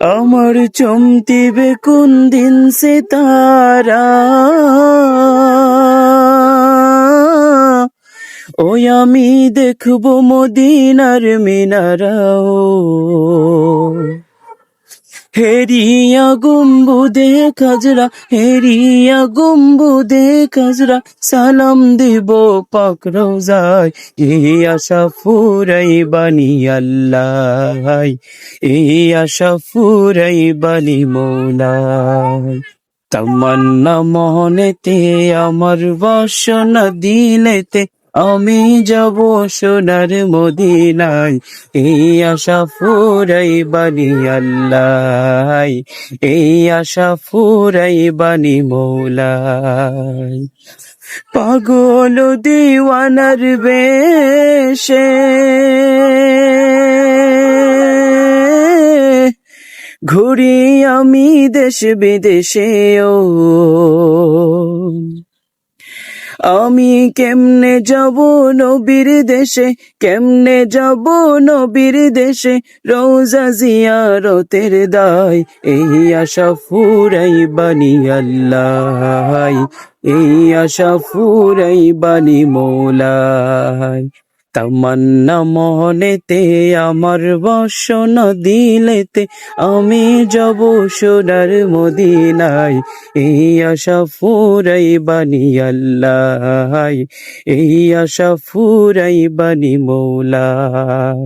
আমার চমকিবে কোন দিন সে তারা, ওই আমি দেখবো মদিনার মিনারাও। হেরিয়া গম্বুদে খাজরা, হেরিয়া গম্বুদে খাজরা, সালাম দিব পাক রোজায়। এই আশা ফুরাই বানি আল্লাহ, এই আশা ফুরাই বানি মৌলাই। তামান্না মনেতে আমার বাসনা দিলেতে, আমি যাব সোনার মদিনায়। এই আশা ফুরাই বানি আল্লাহ, এই আশা ফুরাই বানি মৌলাই। পাগল দিওয়ানার বেশে ঘুরি আমি দেশ বিদেশে, ও আমি কেমনে যাব নবীর দেশে, কেমনে যাব নবীর দেশে, রোজা জিয়ারতের দায়। এই আশা ফুরাই বানি আল্লাহ, এই আশা ফুরাই বানি মৌলাই। তামান্না মনেতে আমার বাসনা দিলেতে, আমি যাব সোনার মদিনায়। এই আশা ফুরাই বানি আল্লাহ, এই আশা ফুরাই বানি মৌলাই।